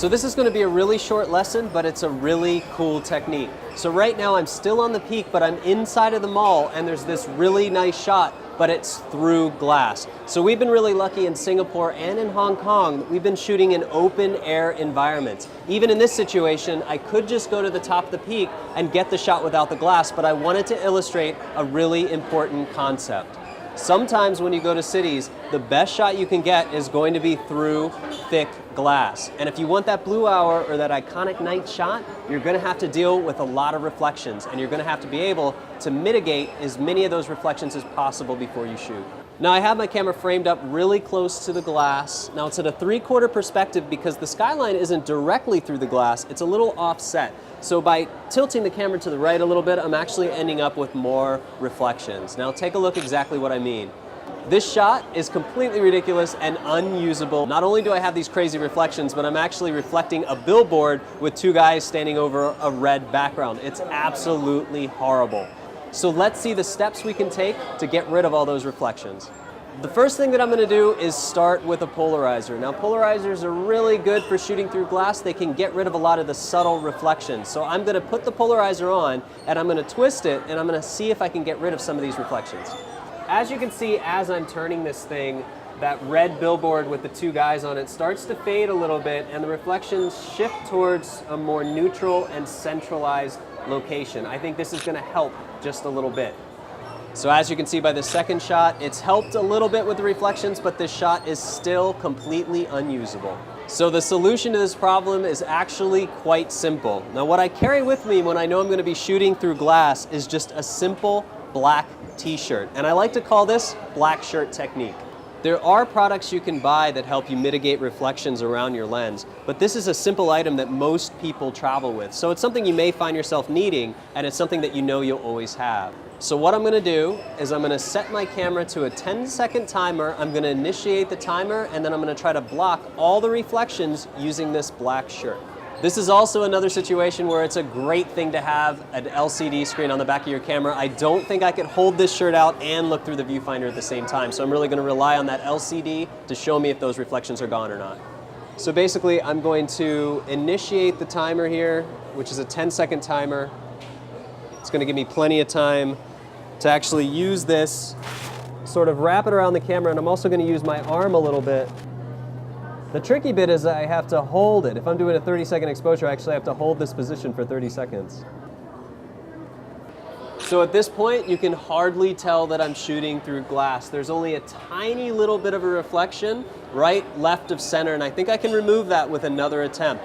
So this is going to be a really short lesson, but it's a really cool technique. So right now I'm still on the peak, but I'm inside of the mall and there's this really nice shot, but it's through glass. So we've been really lucky in Singapore and in Hong Kong. We've been shooting in open air environments. Even in this situation, I could just go to the top of the peak and get the shot without the glass, but I wanted to illustrate a really important concept. Sometimes when you go to cities, the best shot you can get is going to be through thick glass. And if you want that blue hour or that iconic night shot, you're going to have to deal with a lot of reflections, and you're going to have to be able to mitigate as many of those reflections as possible before you shoot. Now I have my camera framed up really close to the glass. Now it's at a 3/4 perspective because the skyline isn't directly through the glass, it's a little offset. So by tilting the camera to the right a little bit, I'm actually ending up with more reflections. Now take a look exactly what I mean. This shot is completely ridiculous and unusable. Not only do I have these crazy reflections, but I'm actually reflecting a billboard with two guys standing over a red background. It's absolutely horrible. So let's see the steps we can take to get rid of all those reflections. The first thing that I'm going to do is start with a polarizer. Now polarizers are really good for shooting through glass. They can get rid of a lot of the subtle reflections. So I'm going to put the polarizer on and I'm going to twist it and I'm going to see if I can get rid of some of these reflections. As you can see, as I'm turning this thing, that red billboard with the two guys on it starts to fade a little bit and the reflections shift towards a more neutral and centralized location. I think this is going to help just a little bit. So as you can see by the second shot, it's helped a little bit with the reflections, but this shot is still completely unusable. So the solution to this problem is actually quite simple. Now what I carry with me when I know I'm going to be shooting through glass is just a simple black t-shirt. And I like to call this black shirt technique. There are products you can buy that help you mitigate reflections around your lens, but this is a simple item that most people travel with. So it's something you may find yourself needing, and it's something that you know you'll always have. So what I'm going to do is I'm going to set my camera to a 10-second timer. I'm going to initiate the timer, and then I'm going to try to block all the reflections using this black shirt. This is also another situation where it's a great thing to have an LCD screen on the back of your camera. I don't think I could hold this shirt out and look through the viewfinder at the same time, so I'm really going to rely on that LCD to show me if those reflections are gone or not. So basically, I'm going to initiate the timer here, which is a 10-second timer. It's going to give me plenty of time to actually use this, sort of wrap it around the camera, and I'm also going to use my arm a little bit. The tricky bit is I have to hold it. If I'm doing a 30-second exposure, I actually have to hold this position for 30 seconds. So at this point, you can hardly tell that I'm shooting through glass. There's only a tiny little bit of a reflection right, left of center, and I think I can remove that with another attempt.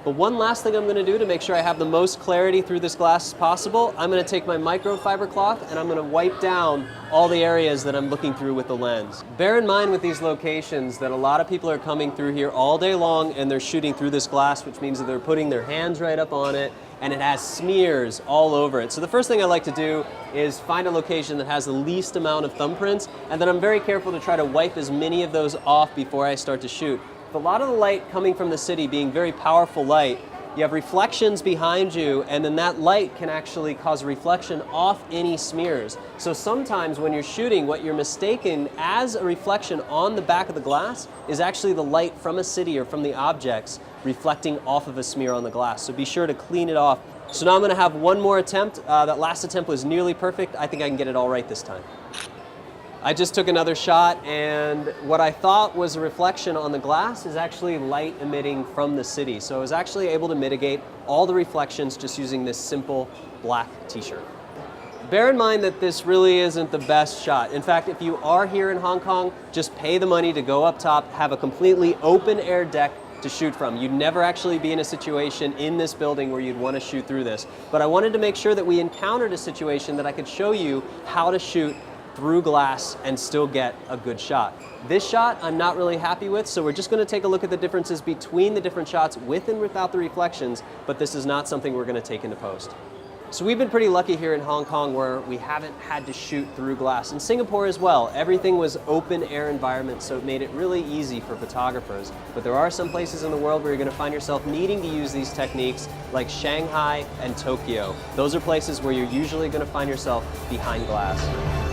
But one last thing I'm going to do to make sure I have the most clarity through this glass as possible, I'm going to take my microfiber cloth and I'm going to wipe down all the areas that I'm looking through with the lens. Bear in mind with these locations that a lot of people are coming through here all day long and they're shooting through this glass, which means that they're putting their hands right up on it and it has smears all over it. So the first thing I like to do is find a location that has the least amount of thumbprints, and then I'm very careful to try to wipe as many of those off before I start to shoot. A lot of the light coming from the city being very powerful light, you have reflections behind you, and then that light can actually cause a reflection off any smears. So sometimes when you're shooting, what you're mistaken as a reflection on the back of the glass is actually the light from a city or from the objects reflecting off of a smear on the glass. So be sure to clean it off. So now I'm going to have one more attempt. That last attempt was nearly perfect. I think I can get it all right this time. I just took another shot, and what I thought was a reflection on the glass is actually light emitting from the city. So I was actually able to mitigate all the reflections just using this simple black t-shirt. Bear in mind that this really isn't the best shot. In fact, if you are here in Hong Kong, just pay the money to go up top, have a completely open air deck to shoot from. You'd never actually be in a situation in this building where you'd want to shoot through this. But I wanted to make sure that we encountered a situation that I could show you how to shoot through glass and still get a good shot. This shot I'm not really happy with, so we're just going to take a look at the differences between the different shots with and without the reflections, but this is not something we're going to take into post. So we've been pretty lucky here in Hong Kong where we haven't had to shoot through glass. In Singapore as well, everything was open air environment, so it made it really easy for photographers. But there are some places in the world where you're going to find yourself needing to use these techniques, like Shanghai and Tokyo. Those are places where you're usually going to find yourself behind glass.